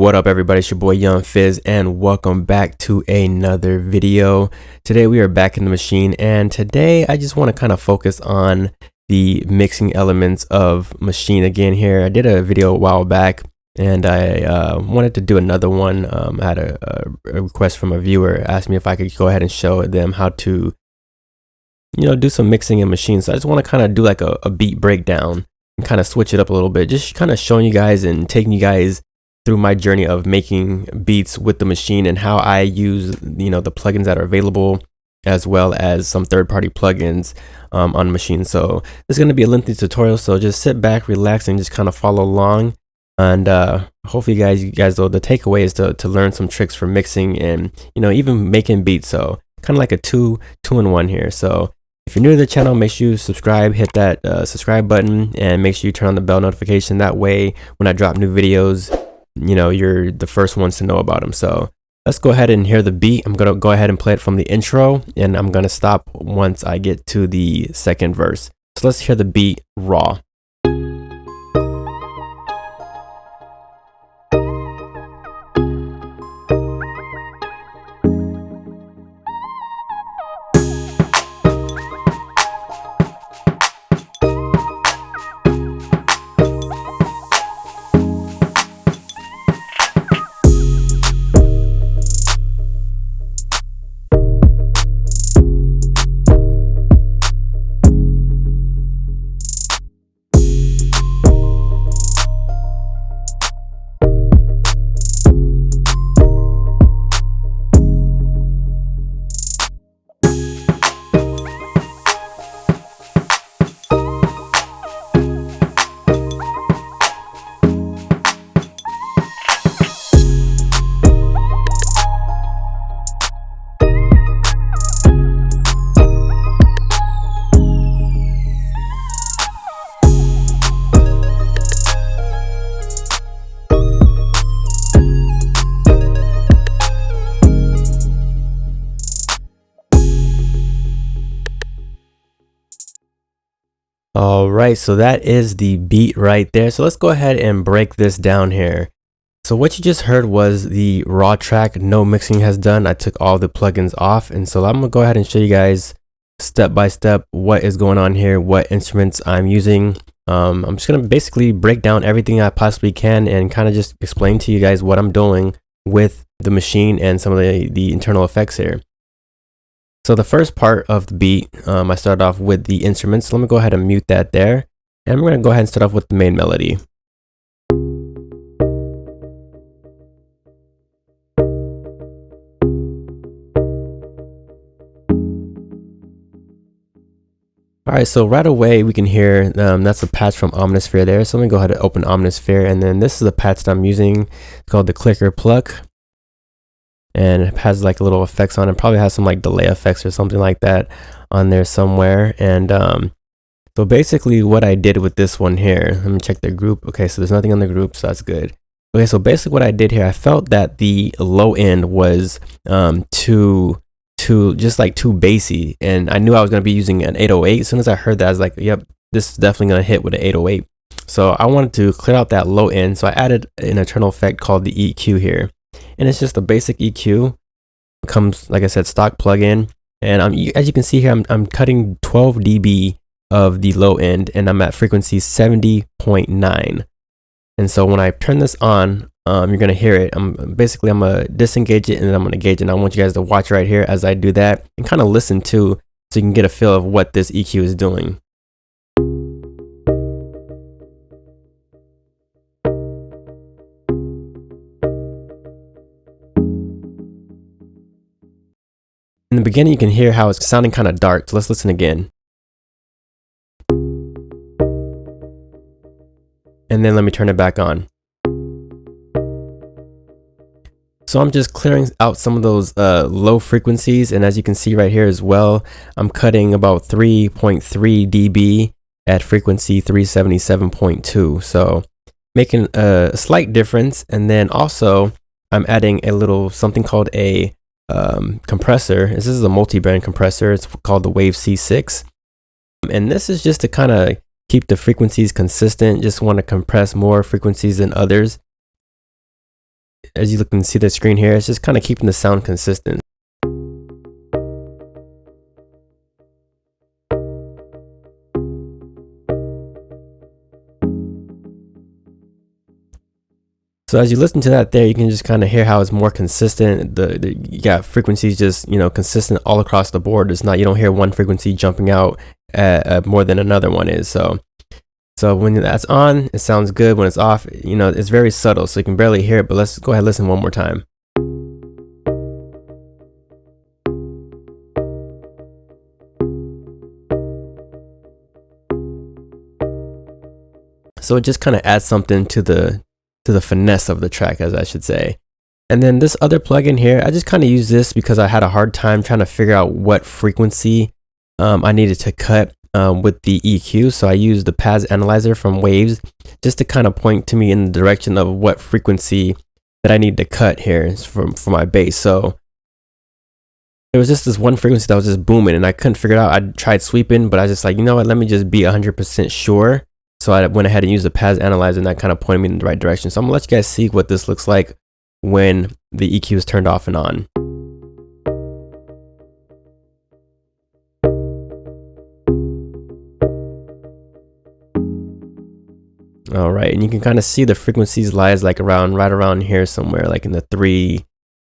What up everybody, it's your boy Young Fizz and welcome back to another video. Today we are back in the machine and today I just want to kind of focus on the mixing elements of Maschine again here. I did a video a while back and I wanted to do another one. I had a request from a viewer, asked me if I could go ahead and show them how to do some mixing in Maschine. So I just want to kind of do like a beat breakdown and kind of switch it up a little bit, just kind of showing you guys and taking you guys through my journey of making beats with the Maschine and how I use the plugins that are available, as well as some third-party plugins on Maschine. So this is going to be a lengthy tutorial, so just sit back, relax, and just kind of follow along. And hopefully you guys though, the takeaway is to learn some tricks for mixing and even making beats. So kind of like a two-in-one here. So if you're new to the channel, make sure you subscribe, hit that subscribe button, and make sure you turn on the bell notification. That way when I drop new videos, you're the first ones to know about them. So let's go ahead and hear the beat. I'm gonna go ahead and play it from the intro, and I'm gonna stop once I get to the second verse. So let's hear the beat raw. Alright, so that is the beat right there. So let's go ahead and break this down here. So what you just heard was the raw track, no mixing has done. I took all the plugins off, and so I'm gonna go ahead and show you guys step by step what is going on here, what instruments I'm using. I'm just gonna basically break down everything I possibly can and kind of just explain to you guys what I'm doing with the Maschine and some of the internal effects here. So the first part of the beat, I started off with the instruments. So let me go ahead and mute that there. And we're going to go ahead and start off with the main melody. Alright, so right away we can hear that's a patch from Omnisphere there. So let me go ahead and open Omnisphere. And then this is the patch that I'm using. It's called the Clicker Pluck. And it has like little effects on it. Probably has some like delay effects or something like that on there somewhere. And so basically what I did with this one here, let me check the group. Okay, so there's nothing on the group, so that's good. Okay, so basically what I did here, I felt that the low end was too bassy, and I knew I was going to be using an 808. As soon as I heard that, I was like, yep, this is definitely going to hit with an 808. So I wanted to clear out that low end, so I added an internal effect called the EQ here. And it's just a basic EQ. It comes, like I said, stock plugin. And as you can see here, I'm cutting 12 dB of the low end, and I'm at frequency 70.9. And so when I turn this on, you're gonna hear it. I'm gonna disengage it and then I'm gonna gauge it. And I want you guys to watch right here as I do that and kind of listen to, so you can get a feel of what this EQ is doing. In the beginning, you can hear how it's sounding kind of dark. So let's listen again. And then let me turn it back on. So I'm just clearing out some of those low frequencies. And as you can see right here as well, I'm cutting about 3.3 dB at frequency 377.2. So making a slight difference. And then also I'm adding a little something called a compressor. This is a multi-band compressor. It's called the Wave C6, and this is just to kind of keep the frequencies consistent. Just want to compress more frequencies than others. as you can see the screen here, it's just kind of keeping the sound consistent. So as you listen to that there, you can just kind of hear how it's more consistent. You got frequencies just, you know, consistent all across the board. It's not, you don't hear one frequency jumping out more than another one is. So when that's on, it sounds good. When it's off, you know, it's very subtle, so you can barely hear it. But let's go ahead and listen one more time. So it just kind of adds something to the finesse of the track, as I should say. And then this other plugin here, I just kind of use this because I had a hard time trying to figure out what frequency I needed to cut with the EQ. So I used the paths analyzer from Waves just to kind of point to me in the direction of what frequency that I need to cut here for my bass. So there was just this one frequency that was just booming and I couldn't figure it out. I tried sweeping, but I was just like, you know what, let me just be 100% sure. So I went ahead and used the paths analyzer, and that kind of pointed me in the right direction. So I'm gonna let you guys see what this looks like when the EQ is turned off and on. All right, and you can kind of see the frequencies lies like right around here somewhere, like in the 3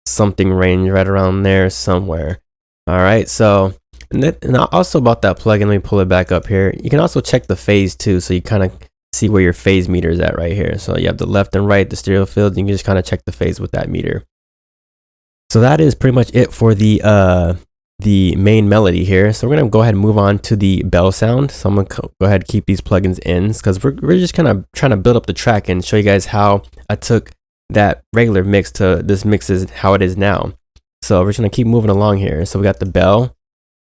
something range, right around there somewhere. All right, so and also about that plugin, let me pull it back up here. You can also check the phase too, so you kind of see where your phase meter is at right here. So you have the left and right, the stereo fields. You can just kind of check the phase with that meter. So that is pretty much it for the main melody here. So we're gonna go ahead and move on to the bell sound. So I'm gonna go ahead and keep these plugins in because we're just kind of trying to build up the track and show you guys how I took that regular mix to this mix is how it is now. So we're just gonna keep moving along here. So we got the bell.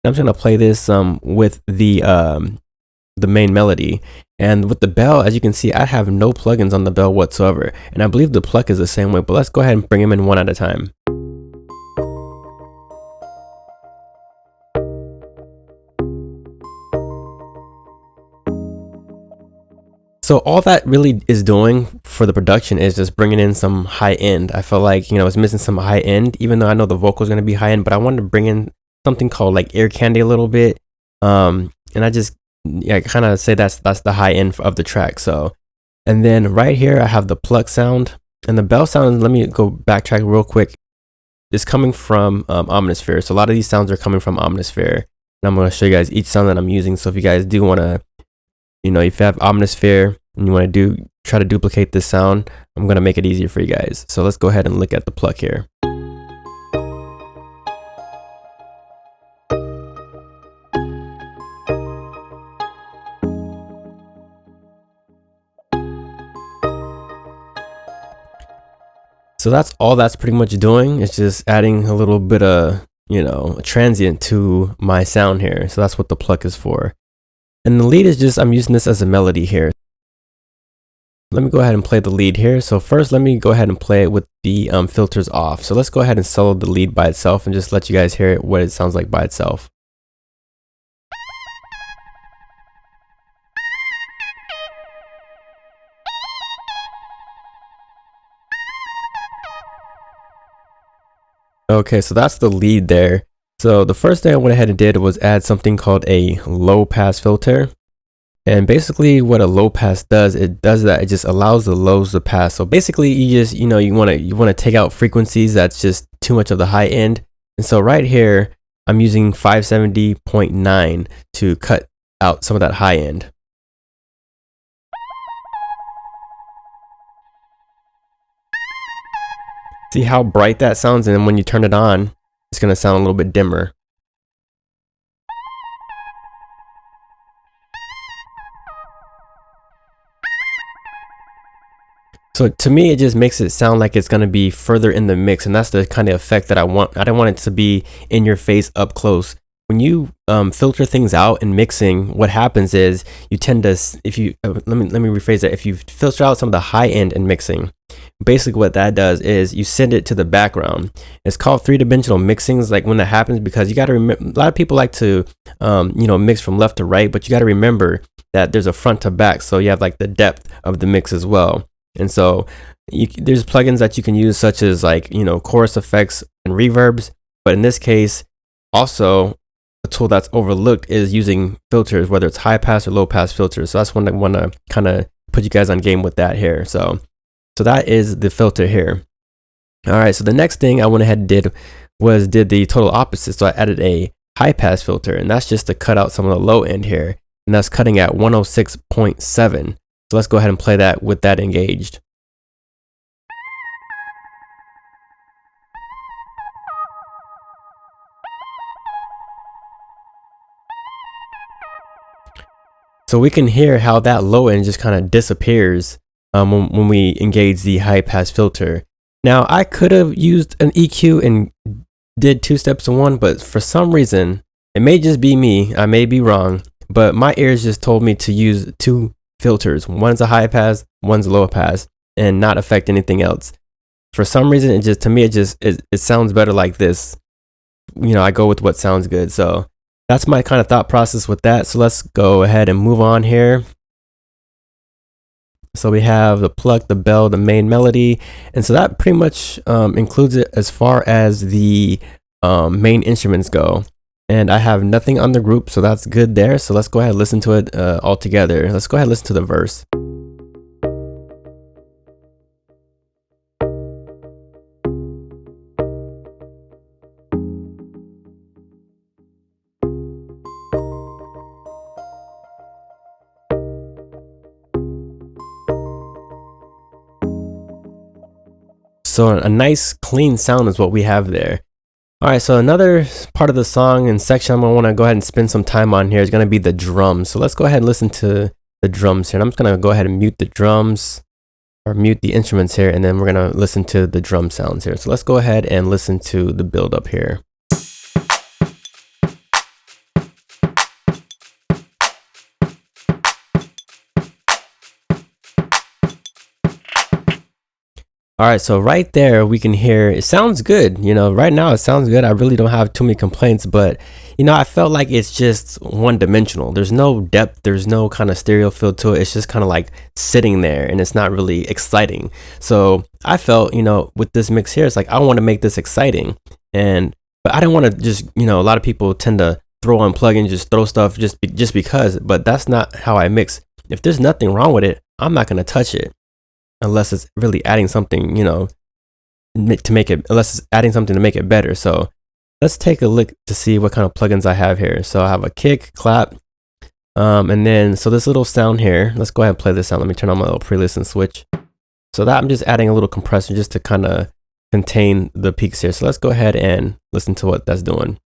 I'm just gonna play this with the main melody, and with the bell, as you can see, I have no plugins on the bell whatsoever, and I believe the pluck is the same way. But let's go ahead and bring them in one at a time. So all that really is doing for the production is just bringing in some high end. I felt like, you know, it's missing some high end, even though I know the vocal is gonna be high end, but I wanted to bring in something called like ear candy a little bit, and I just kind of say that's the high end of the track. So, and then right here I have the pluck sound and the bell sound. Let me go backtrack real quick. It's coming from Omnisphere. So a lot of these sounds are coming from Omnisphere, and I'm going to show you guys each sound that I'm using. So if you guys do want to, you know, if you have Omnisphere and you want to try to duplicate this sound, I'm going to make it easier for you guys. So let's go ahead and look at the pluck here. So that's all that's pretty much doing. It's just adding a little bit of, you know, a transient to my sound here. So that's what the pluck is for. And the lead is just, I'm using this as a melody here. Let me go ahead and play the lead here. So first, let me go ahead and play it with the filters off. So let's go ahead and solo the lead by itself and just let you guys hear what it sounds like by itself. Okay, so that's the lead there. So the first thing I went ahead and did was add something called a low pass filter. And basically what a low pass does, it just allows the lows to pass. So basically you just, you know, you want to take out frequencies that's just too much of the high end. And so right here, I'm using 570.9 to cut out some of that high end. See how bright that sounds, and then when you turn it on, it's going to sound a little bit dimmer. So to me, it just makes it sound like it's going to be further in the mix, and that's the kind of effect that I want. I don't want it to be in your face up close. When you filter things out in mixing, what happens is you tend to, if you let me rephrase that. If you filter out some of the high end in mixing, basically what that does is you send it to the background. It's called three-dimensional mixings, like when that happens, because you got to remember, a lot of people like to you know, mix from left to right, but you got to remember that there's a front to back, so you have like the depth of the mix as well. And so there's plugins that you can use, such as like, chorus effects and reverbs. But in this case, also a tool that's overlooked is using filters, whether it's high pass or low pass filters. So that's one I want to kind of put you guys on game with that here. So that is the filter here. All right, so the next thing I went ahead and did the total opposite. So I added a high pass filter, and that's just to cut out some of the low end here, and that's cutting at 106.7. So let's go ahead and play that with that engaged. So we can hear how that low end just kind of disappears when we engage the high pass filter. Now I could have used an EQ and did 2 steps in one, but for some reason, it may just be me, I may be wrong, but my ears just told me to use 2 filters. One's a high pass, one's a low pass, and not affect anything else. For some reason, it sounds better like this. I go with what sounds good. So that's my kind of thought process with that. So let's go ahead and move on here. So we have the pluck, the bell, the main melody. And so that pretty much includes it as far as the main instruments go. And I have nothing on the group, so that's good there. So let's go ahead and listen to it all together. Let's go ahead and listen to the verse. So a nice clean sound is what we have there. All right, so another part of the song and section I'm gonna want to go ahead and spend some time on here is gonna be the drums. So let's go ahead and listen to the drums here. And I'm just gonna go ahead and mute the drums, or mute the instruments here, and then we're gonna listen to the drum sounds here. So let's go ahead and listen to the build up here. All right, so right there we can hear it sounds good. Right now it sounds good. I really don't have too many complaints, but I felt like it's just one dimensional. There's no depth, there's no kind of stereo feel to it. It's just kind of like sitting there, and it's not really exciting. So I felt, with this mix here, it's like I want to make this exciting, but I don't want to just, a lot of people tend to throw on plugins, just throw stuff just because, but that's not how I mix. If there's nothing wrong with it, I'm not gonna touch it. Unless it's really adding something, unless it's adding something to make it better. So let's take a look to see what kind of plugins I have here. So I have a kick, clap, and then, so this little sound here, let's go ahead and play this sound. Let me turn on my little pre-listen switch. So that I'm just adding a little compressor just to kind of contain the peaks here. So let's go ahead and listen to what that's doing.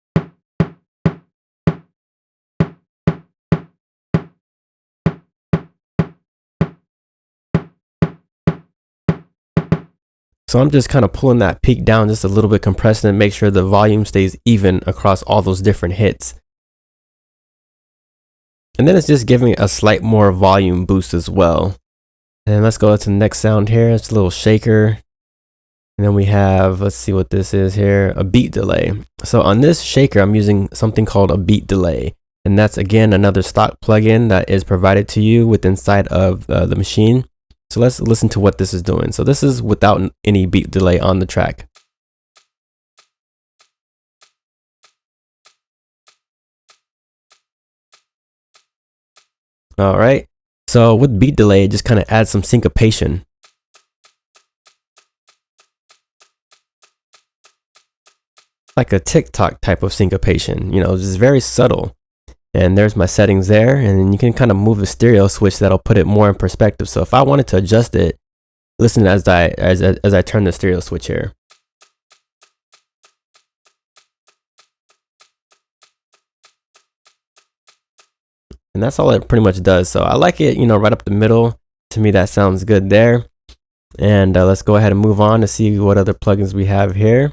So I'm just kind of pulling that peak down just a little bit, compressing it, make sure the volume stays even across all those different hits. And then it's just giving it a slight more volume boost as well. And let's go to the next sound here. It's a little shaker. And then we have, let's see what this is here, a beat delay. So on this shaker, I'm using something called a beat delay. And that's, again, another stock plugin that is provided to you with inside of the machine. So let's listen to what this is doing. So this is without any beat delay on the track. All right. So with beat delay, it just kind of adds some syncopation. Like a TikTok type of syncopation, it's very subtle. And there's my settings there, and then you can kind of move the stereo switch that'll put it more in perspective. So if I wanted to adjust it, listen as I turn the stereo switch here. And that's all it pretty much does. So I like it, right up the middle. To me, that sounds good there. And let's go ahead and move on to see what other plugins we have here.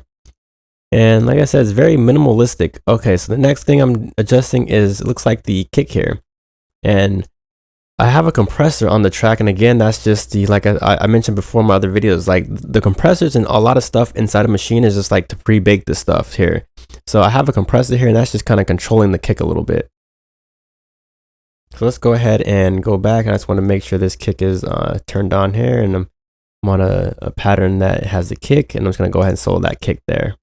And like I said, it's very minimalistic. Okay, so the next thing I'm adjusting is, it looks like the kick here. And I have a compressor on the track. And again, that's just like I mentioned before in my other videos, like the compressors and a lot of stuff inside of Maschine is just like to pre-bake the stuff here. So I have a compressor here, and that's just kind of controlling the kick a little bit. So let's go ahead and go back. I just want to make sure this kick is turned on here. And I'm I'm on a pattern that has a kick, and I'm just going to go ahead and solo that kick there.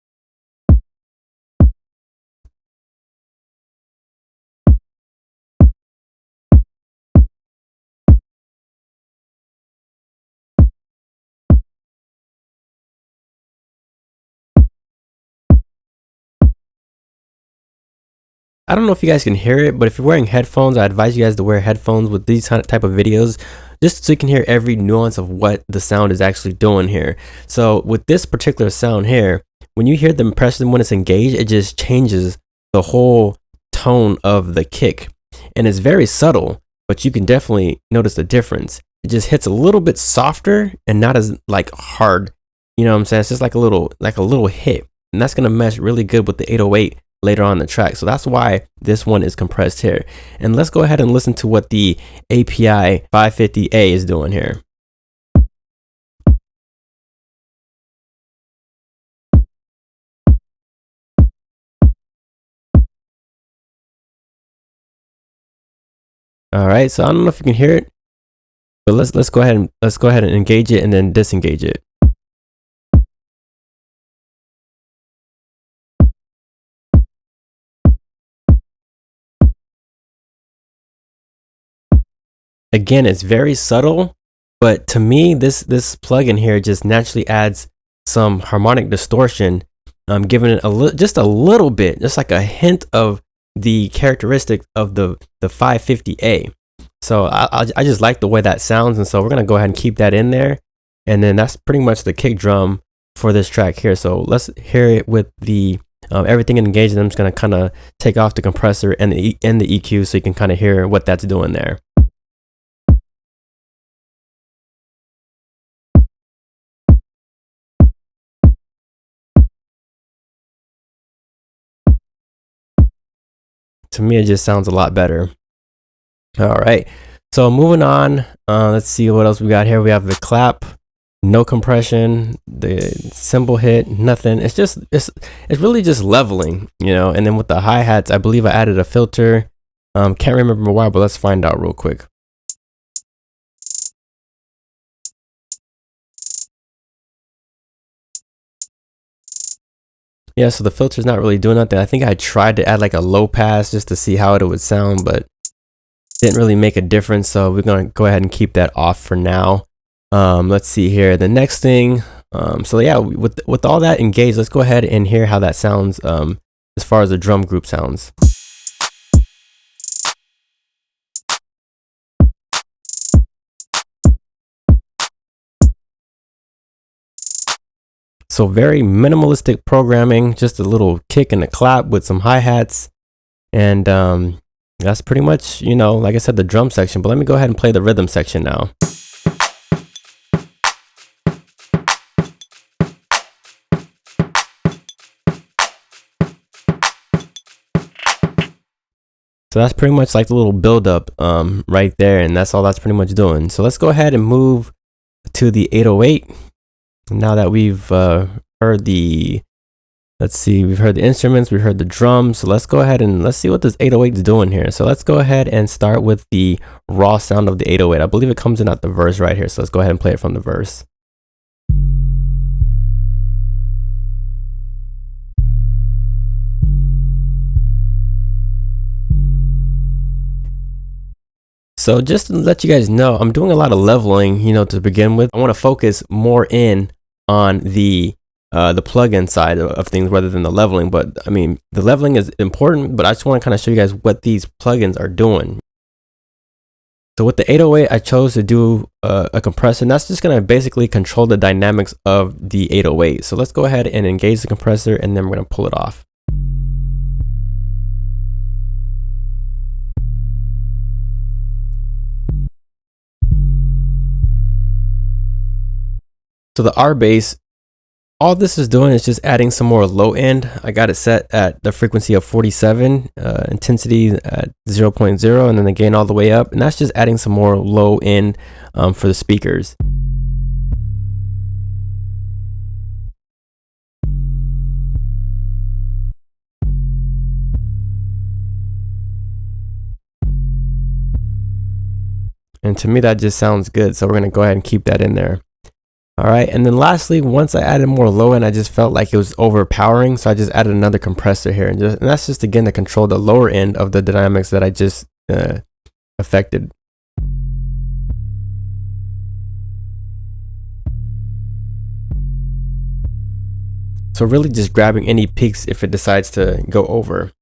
I don't know if you guys can hear it, but if you're wearing headphones, I advise you guys to wear headphones with these type of videos, just so you can hear every nuance of what the sound is actually doing here. So with this particular sound here, when you hear the compressor when it's engaged, it just changes the whole tone of the kick. And it's very subtle, but you can definitely notice the difference. It just hits a little bit softer and not as like hard. You know what I'm saying? It's just like a little hit. And that's gonna mesh really good with the 808 later on the track. So that's why this one is compressed here. And let's go ahead and listen to what the API 550A is doing here. All right, so I don't know if you can hear it, but let's go ahead and engage it and then disengage it. Again, it's very subtle, but to me, this plugin here just naturally adds some harmonic distortion, giving it just a little bit, just like a hint of the characteristic of the 550A. So I just like the way that sounds, and so we're gonna go ahead and keep that in there, and then that's pretty much the kick drum for this track here. So let's hear it with the everything engaged. And I'm just gonna kind of take off the compressor and the EQ so you can kind of hear what that's doing there. To me, it just sounds a lot better. All right, so moving on, let's see what else we got here. We have the clap, no compression, the cymbal hit, nothing. It's really just leveling, you know. And then with the hi-hats, I believe I added a filter. Can't remember why, but let's find out real quick. Yeah, so the filter's not really doing nothing. I think I tried to add like a low pass just to see how it would sound, but didn't really make a difference. So we're gonna go ahead and keep that off for now. Let's see here. The next thing, so yeah, with all that engaged, let's go ahead and hear how that sounds as far as the drum group sounds. So very minimalistic programming, just a little kick and a clap with some hi-hats. And that's pretty much, you know, like I said, the drum section. But let me go ahead and play the rhythm section now. So that's pretty much like the little build up right there. And that's all that's pretty much doing. So let's go ahead and move to the 808. Now that we've heard the, let's see, we've heard the instruments, we've heard the drums. So let's go ahead and let's see what this 808 is doing here. So let's go ahead and start with the raw sound of the 808. I believe it comes in at the verse right here. So let's go ahead and play it from the verse. So just to let you guys know, I'm doing a lot of leveling, you know, to begin with. I want to focus more in on the plugin side of things rather than the leveling. But I mean, the leveling is important, but I just want to kind of show you guys what these plugins are doing. So with the 808, I chose to do a compressor, and that's just going to basically control the dynamics of the 808. So let's go ahead and engage the compressor, and then we're going to pull it off. So the R bass, all this is doing is just adding some more low end. I got it set at the frequency of 47, intensity at 0.0, and then the gain all the way up. And that's just adding some more low end for the speakers. And to me, that just sounds good. So we're going to go ahead and keep that in there. All right, and then lastly, once I added more low end, I just felt like it was overpowering, so I just added another compressor here, and that's just again to control the lower end of the dynamics that I just affected. So really just grabbing any peaks if it decides to go over.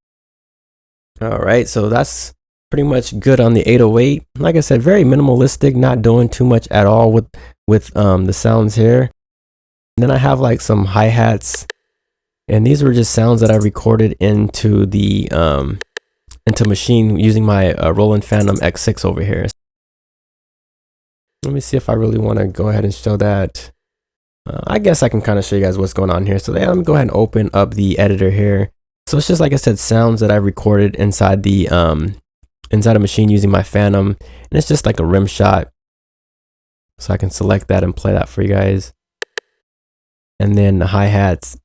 All right, so that's pretty much good on the 808. Like I said, very minimalistic, not doing too much at all with the sounds here. And then I have like some hi-hats, and these were just sounds that I recorded into the into Maschine using my Roland Phantom X6 over here. Let me see if I really want to go ahead and show that. I guess I can kind of show you guys what's going on here. So yeah, let me go ahead and open up the editor here. So it's just, like I said, sounds that I recorded inside the inside a Maschine using my Phantom, and it's just like a rim shot. So I can select that and play that for you guys. And then the hi-hats.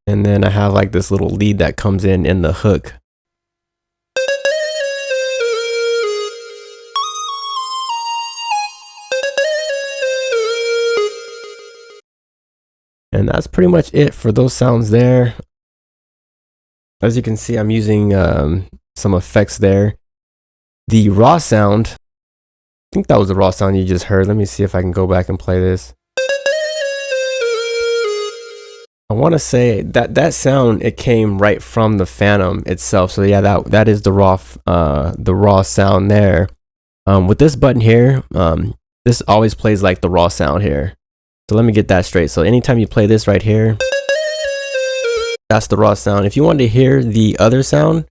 And then I have like this little lead that comes in the hook. And that's pretty much it for those sounds there. As you can see, I'm using some effects there. The raw sound, I think that was the raw sound you just heard. Let me see if I can go back and play this. I want to say that sound, it came right from the Phantom itself. So yeah, that is the raw sound there. With this button here, this always plays like the raw sound here. So let me get that straight. So anytime you play this right here, that's the raw sound. If you wanted to hear the other sound,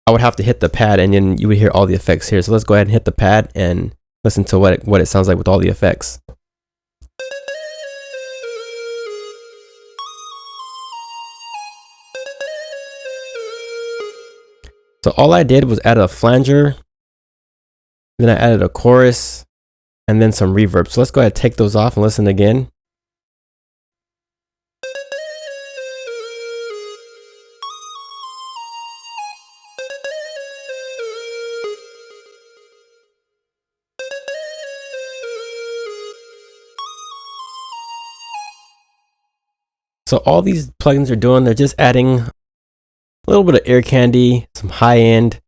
I would have to hit the pad, and then you would hear all the effects here. So let's go ahead and hit the pad and listen to what it sounds like with all the effects. So all I did was add a flanger, then I added a chorus, and then some reverb. So let's go ahead and take those off and listen again. So all these plugins are doing, they're just adding a little bit of ear candy, some high end,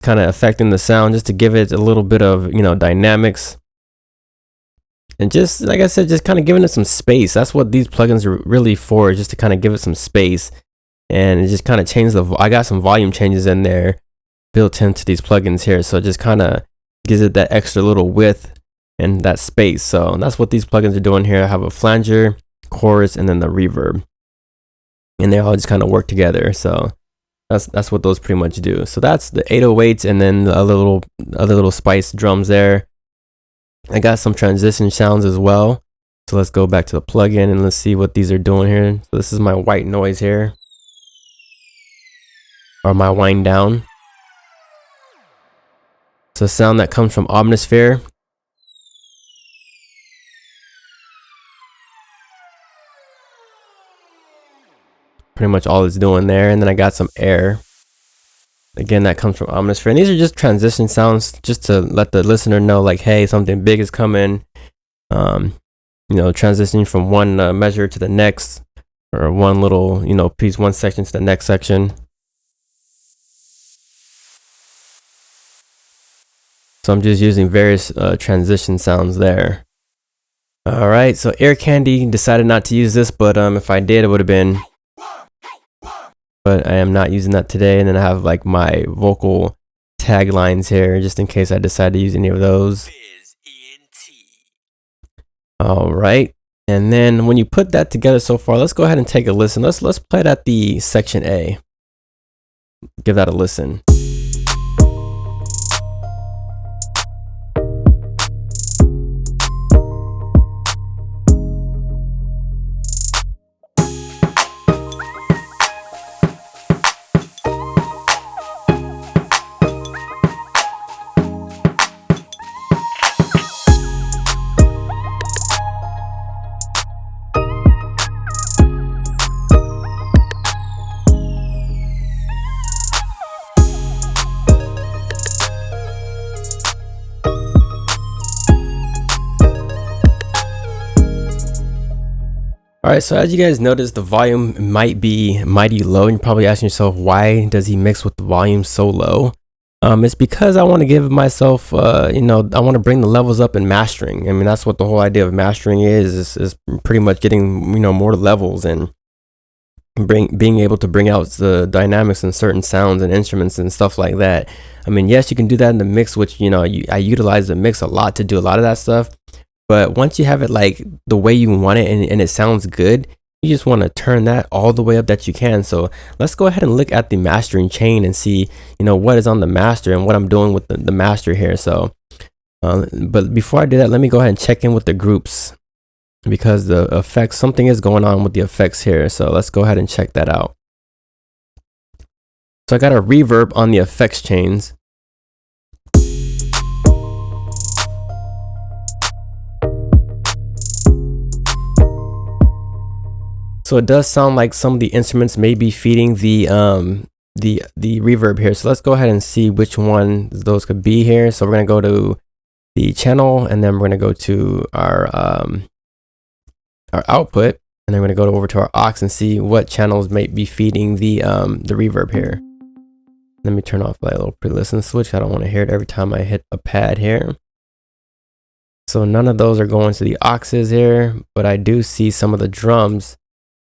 kind of affecting the sound just to give it a little bit of, dynamics. And just, like I said, just kind of giving it some space. That's what these plugins are really for, just to kind of give it some space. And it just kind of changed I got some volume changes in there built into these plugins here. So it just kind of gives it that extra little width and that space. So that's what these plugins are doing here. I have a flanger, chorus, and then the reverb, and they all just kind of work together. So that's what those pretty much do. So that's the 808s, and then the other little spice drums there. I got some transition sounds as well. So let's go back to the plugin and let's see what these are doing here. So this is my white noise here, or my wind down. So sound that comes from Omnisphere. Pretty much all it's doing there. And then I got some air. Again, that comes from Omnisphere. And these are just transition sounds, just to let the listener know, like, hey, something big is coming. Transitioning from one measure to the next, or one little, piece, one section to the next section. So I'm just using various transition sounds there. All right, so Air Candy decided not to use this, but if I did, it would have been. But I am not using that today. And then I have like my vocal taglines here, just in case I decide to use any of those. All right, and then when you put that together so far, let's go ahead and take a listen. Let's play it at the section A. Give that a listen. Alright, so as you guys notice, the volume might be mighty low. You're probably asking yourself, why does he mix with the volume so low? It's because I want to give myself, I want to bring the levels up in mastering. I mean, that's what the whole idea of mastering is pretty much getting, more levels and being able to bring out the dynamics in certain sounds and instruments and stuff like that. I mean, yes, you can do that in the mix, which, I utilize the mix a lot to do a lot of that stuff. But once you have it like the way you want it and it sounds good, you just want to turn that all the way up that you can. So let's go ahead and look at the mastering chain and see, what is on the master and what I'm doing with the master here. So, but before I do that, let me go ahead and check in with the groups, because the effects, something is going on with the effects here. So let's go ahead and check that out. So I got a reverb on the effects chains. So it does sound like some of the instruments may be feeding the reverb here. So let's go ahead and see which one those could be here. So we're gonna go to the channel, and then we're gonna go to our output, and then we're gonna go over to our aux and see what channels might be feeding the reverb here. Let me turn off that little pre-listen switch. I don't want to hear it every time I hit a pad here. So none of those are going to the auxes here, but I do see some of the drums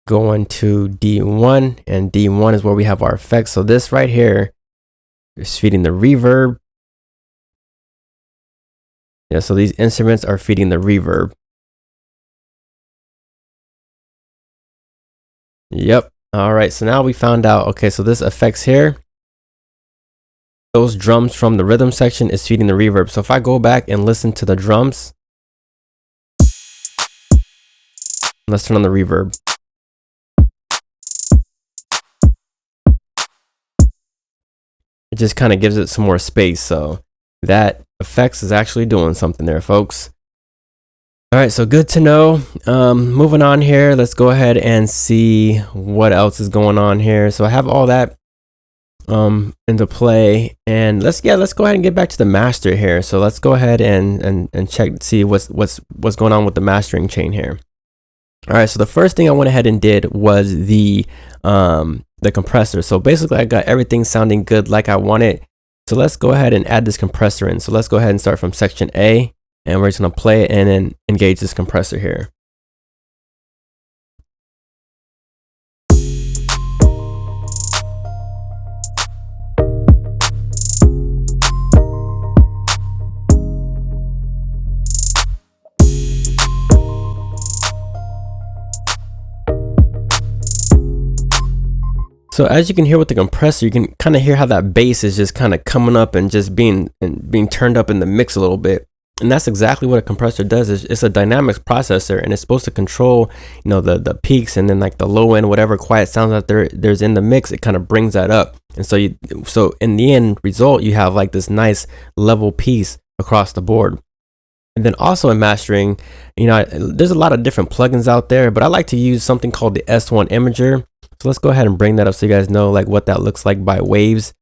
going to D1, and D1 is where we have our effects. So this right here is feeding the reverb. Yeah, so these instruments are feeding the reverb. Yep. All right, so now we found out, okay, so this effects here, those drums from the rhythm section is feeding the reverb. So if I go back and listen to the drums, let's turn on the reverb. It just kind of gives it some more space. So that effects is actually doing something there, folks. All right, so good to know. Moving on here, let's go ahead and see what else is going on here. So I have all that into play, and let's go ahead and get back to the master here. So let's go ahead and check, see what's going on with the mastering chain here. All right, so the first thing I went ahead and did was the compressor. So basically I got everything sounding good like I want it. So let's go ahead and add this compressor in. So let's go ahead and start from section A, and we're just gonna play it and then engage this compressor here. So as you can hear with the compressor, you can kind of hear how that bass is just kind of coming up and just being turned up in the mix a little bit. And that's exactly what a compressor does. It's a dynamics processor, and it's supposed to control, the peaks, and then like the low end, whatever quiet sounds that there's in the mix, it kind of brings that up. And so in the end result, you have like this nice level piece across the board. And then also in mastering, there's a lot of different plugins out there, but I like to use something called the S1 Imager. So let's go ahead and bring that up so you guys know like what that looks like by waves.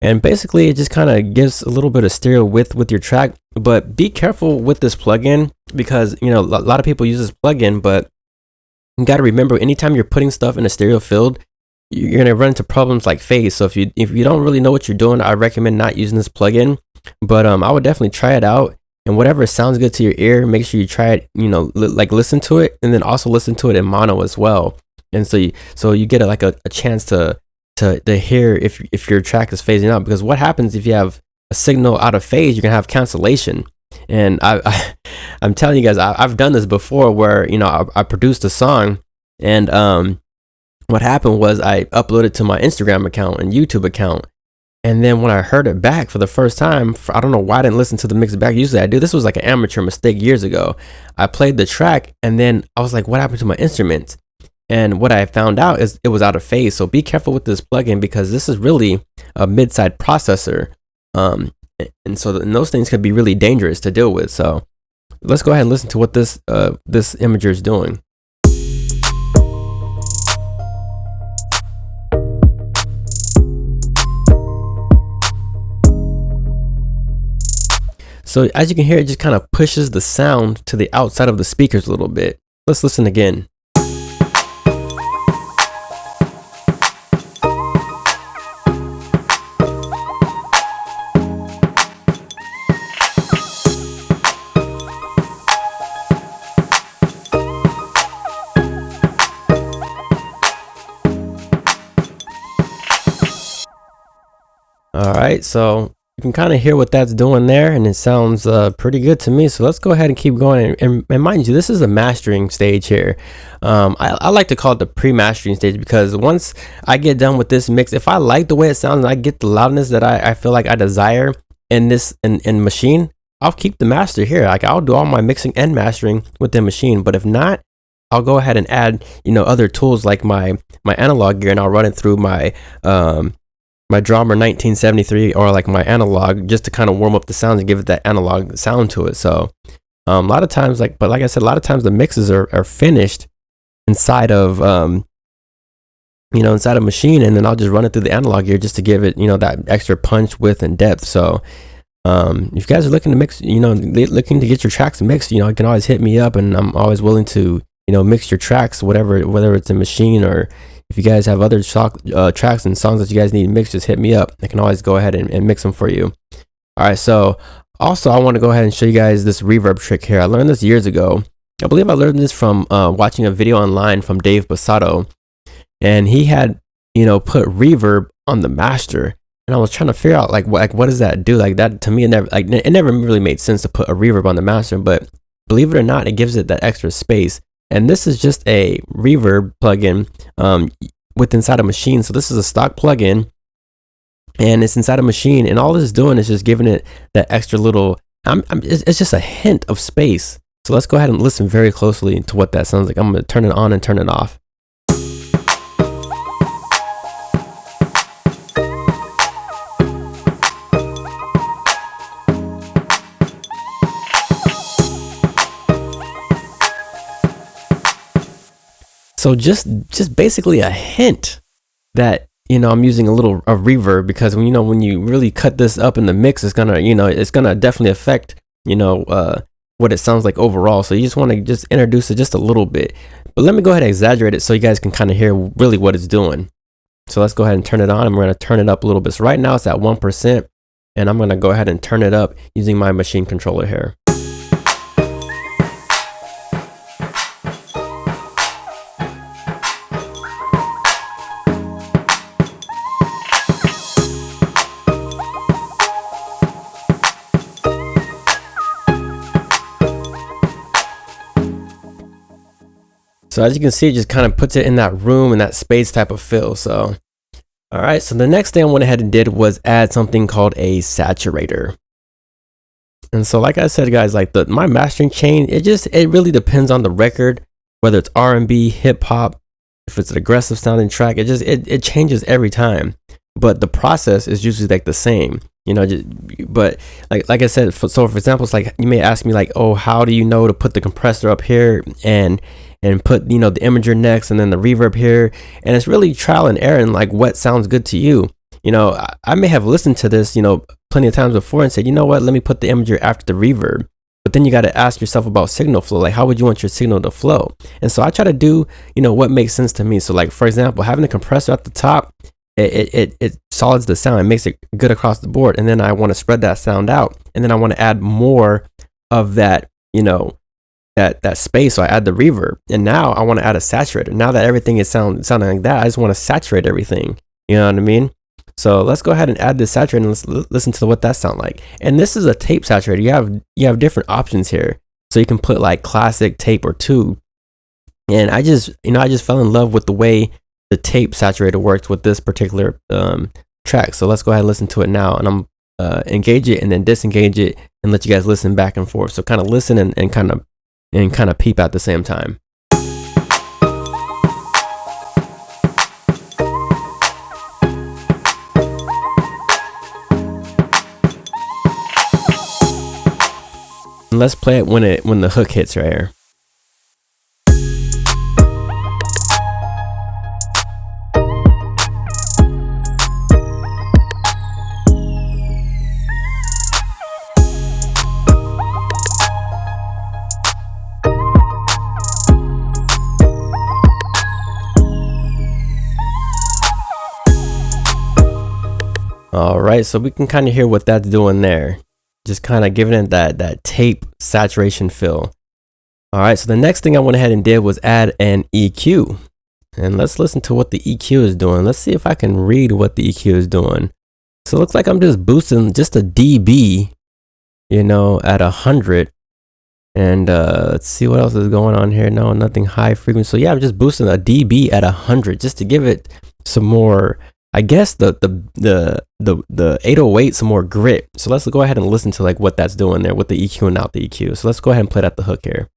And basically it just kind of gives a little bit of stereo width with your track, but be careful with this plugin, because a lot of people use this plugin, but you got to remember, anytime you're putting stuff in a stereo field, you're going to run into problems like phase. So if you don't really know what you're doing, I recommend not using this plugin, but I would definitely try it out. And whatever sounds good to your ear, make sure you try it, like listen to it, and then also listen to it in mono as well. And so you get a chance to hear if your track is phasing out, because what happens if you have a signal out of phase, you're gonna have cancellation. And I'm telling you guys, I've done this before where I produced a song, and what happened was I uploaded to my Instagram account and YouTube account. And then when I heard it back for the first time, I don't know why I didn't listen to the mix back. Usually I do. This was like an amateur mistake years ago. I played the track, and then I was like, what happened to my instrument? And what I found out is it was out of phase. So be careful with this plugin, because this is really a mid-side processor. And so those things could be really dangerous to deal with. So let's go ahead and listen to what this imager is doing. So as you can hear, it just kind of pushes the sound to the outside of the speakers a little bit. Let's listen again. right, so you can kind of hear what that's doing there, and it sounds pretty good to me. So let's go ahead and keep going. And mind you, this is a mastering stage here. I like to call it the pre-mastering stage, because once I get done with this mix, if I like the way it sounds and I get the loudness that I feel like I desire in this in Maschine, I'll keep the master here. Like, I'll do all my mixing and mastering within Maschine. But if not, I'll go ahead and add, other tools like my analog gear, and I'll run it through my my Drummer 1973 or like my analog, just to kind of warm up the sounds and give it that analog sound to it. So a lot of times, like I said, a lot of times the mixes are finished inside of inside of Maschine, and then I'll just run it through the analog gear just to give it that extra punch, width, and depth. So if you guys are looking to mix, looking to get your tracks mixed, you can always hit me up, and I'm always willing to mix your tracks, whether it's in Maschine, or if you guys have other tracks and songs that you guys need mixed, just hit me up. I can always go ahead and mix them for you. All right, so also I want to go ahead and show you guys this reverb trick here. I learned this years ago. I believe I learned this from watching a video online from Dave Basato, and he had put reverb on the master, and I was trying to figure out like what does that do? Like, that to me, it never really made sense to put a reverb on the master, but believe it or not, it gives it that extra space. And this is just a reverb plugin with inside a Maschine. So this is a stock plugin, and it's inside a Maschine, and all this is doing is just giving it that extra little. It's just a hint of space. So let's go ahead and listen very closely to what that sounds like. I'm going to turn it on and turn it off. So just basically a hint that I'm using a little reverb, because when you really cut this up in the mix, it's gonna definitely affect what it sounds like overall. So you just want to just introduce it just a little bit, but let me go ahead and exaggerate it so you guys can kind of hear really what it's doing. So let's go ahead and turn it on, and we're gonna turn it up a little bit. So right now it's at 1%, and I'm gonna go ahead and turn it up using my Maschine controller here. So as you can see, it just kind of puts it in that room and that space type of feel. So, all right. So the next thing I went ahead and did was add something called a saturator. And so, like I said, guys, like my mastering chain, it really depends on the record, whether it's R&B, hip hop, if it's an aggressive sounding track, it changes every time. But the process is usually like the same, but like I said, so for example, it's like you may ask me like, oh, how do you know to put the compressor up here and put the imager next, and then the reverb here? And it's really trial and error, and like what sounds good to you. I may have listened to this plenty of times before and said, you know what, let me put the imager after the reverb. But then you got to ask yourself about signal flow. Like, how would you want your signal to flow? And so I try to do what makes sense to me. So like, for example, having the compressor at the top, it solids the sound, it makes it good across the board. And then I want to spread that sound out, and then I want to add more of that that space. So I add the reverb, and now I want to add a saturator. Now that everything is sounding like that, I just want to saturate everything. You know what I mean? So let's go ahead and add this saturator, and let's listen to what that sounds like. And this is a tape saturator. You have different options here, so you can put like classic, tape, or tube. And I just fell in love with the way the tape saturator works with this particular track. So let's go ahead and listen to it now, and I'm engage it and then disengage it and let you guys listen back and forth. So kind of listen and kind of peep at the same time. And let's play it when the hook hits right here. All right, so we can kind of hear what that's doing there. Just kind of giving it that tape saturation feel. All right, so the next thing I went ahead and did was add an EQ. And let's listen to what the EQ is doing. Let's see if I can read what the EQ is doing. So it looks like I'm just boosting just a dB, you know, at 100. And let's see what else is going on here. No, nothing high frequency. So yeah, I'm just boosting a dB at 100 just to give it some more, I guess the 808 some more grit. So let's go ahead and listen to like what that's doing there with the EQ and out the EQ. So let's go ahead and play that the hook here.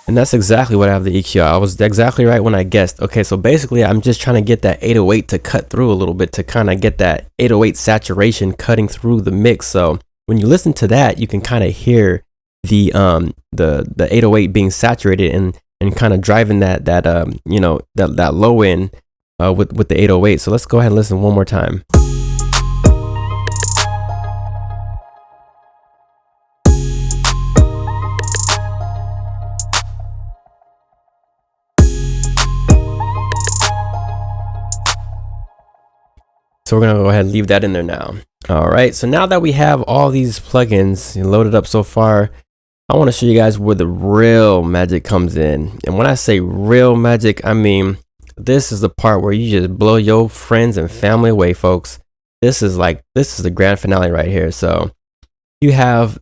And that's exactly what I have the EQ. I was exactly right when I guessed. Okay, so basically I'm just trying to get that 808 to cut through a little bit to kind of get that 808 saturation cutting through the mix. So when you listen to that, you can kind of hear the 808 being saturated and kind of driving that you know, that low end with the 808. So let's go ahead and listen one more time. So we're gonna go ahead and leave that in there now. All right, so now that we have all these plugins loaded up so far, I want to show you guys where the real magic comes in. And when I say real magic, I mean this is the part where you just blow your friends and family away, folks. This is the grand finale right here. So you have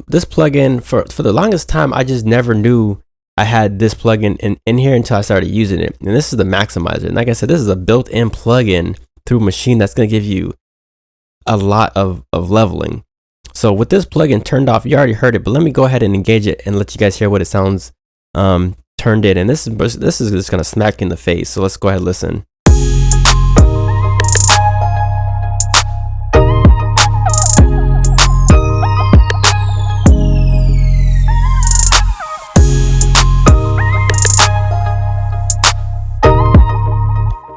this plugin. For the longest time, I just never knew I had this plugin in here until I started using it. And this is the maximizer. And like I said, this is a built-in plugin through Maschine that's going to give you a lot of leveling. So with this plugin turned off, you already heard it, but let me go ahead and engage it and let you guys hear what it sounds turned in. And this is just going to smack you in the face. So let's go ahead and listen.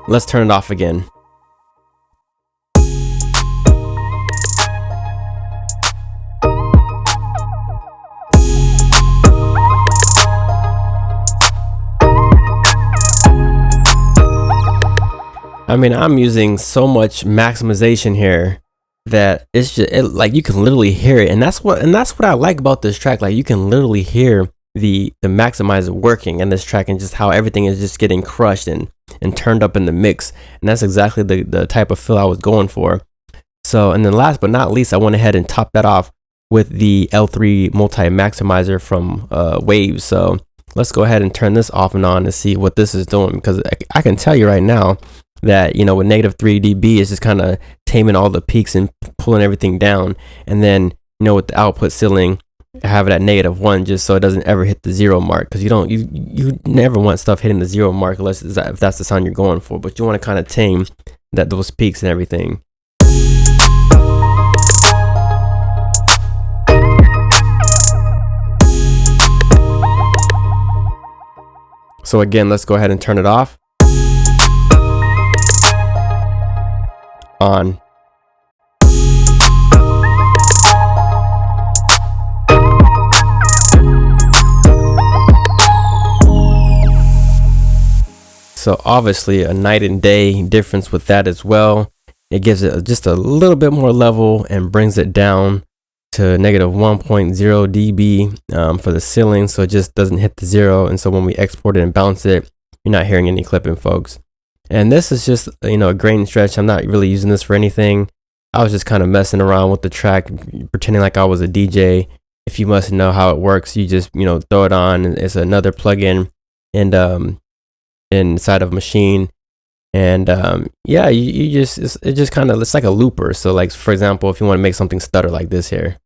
Let's turn it off again. I mean, I'm using so much maximization here that it's just like you can literally hear it, and that's what I like about this track. Like you can literally hear the maximizer working in this track, and just how everything is just getting crushed and turned up in the mix. And that's exactly the type of feel I was going for. So, and then last but not least, I went ahead and topped that off with the L3 multi maximizer from Waves. So let's go ahead and turn this off and on and see what this is doing, because I can tell you right now that, you know, with -3 dB is just kind of taming all the peaks and pulling everything down. And then, you know, with the output ceiling, have it at -1 just so it doesn't ever hit the 0 mark, because you never want stuff hitting the 0 mark unless if that's the sound you're going for. But you want to kind of tame those peaks and everything. So again, let's go ahead and turn it off. On. So obviously a night and day difference with that as well. It gives it just a little bit more level and brings it down to -1.0 dB for the ceiling, so it just doesn't hit the 0. And so when we export it and bounce it, you're not hearing any clipping, folks. And this is just, you know, a grain stretch. I'm not really using this for anything. I was just kind of messing around with the track, pretending like I was a DJ. If you must know how it works, you just, you know, throw it on. It's another plugin and inside of Maschine. And yeah, you just it just kind of, it's like a looper. So like, for example, if you want to make something stutter like this here.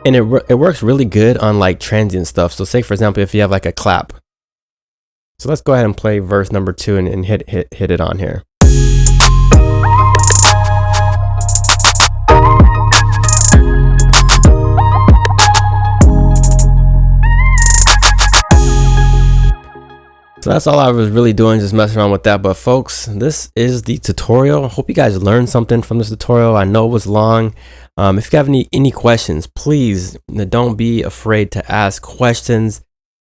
And it works really good on like transient stuff. So say, for example, if you have like a clap. So let's go ahead and play verse number 2 and hit it on here. So that's all I was really doing, just messing around with that. But folks, this is the tutorial. I hope you guys learned something from this tutorial. I know it was long. If you have any questions, please don't be afraid to ask questions.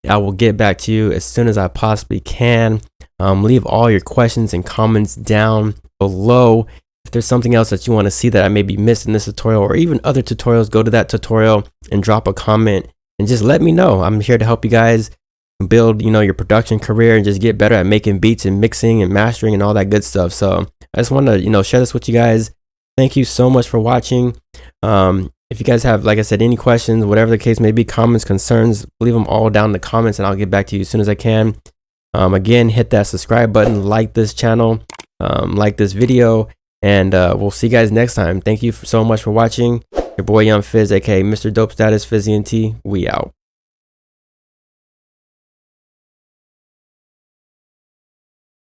I will get back to you as soon as I possibly can. Leave all your questions and comments down below. If there's something else that you want to see that I maybe missed in this tutorial, or even other tutorials, go to that tutorial and drop a comment and just let me know. I'm here to help you guys build, your production career and just get better at making beats and mixing and mastering and all that good stuff. So I just want to, share this with you guys. Thank you so much for watching. If you guys have, like I said, any questions, whatever the case may be, comments, concerns, leave them all down in the comments and I'll get back to you as soon as I can. Again, hit that subscribe button, like this channel, like this video, and we'll see you guys next time. Thank you so much for watching. Your boy Young Fizz, aka Mr. Dope Status, Fizzy and T. We out.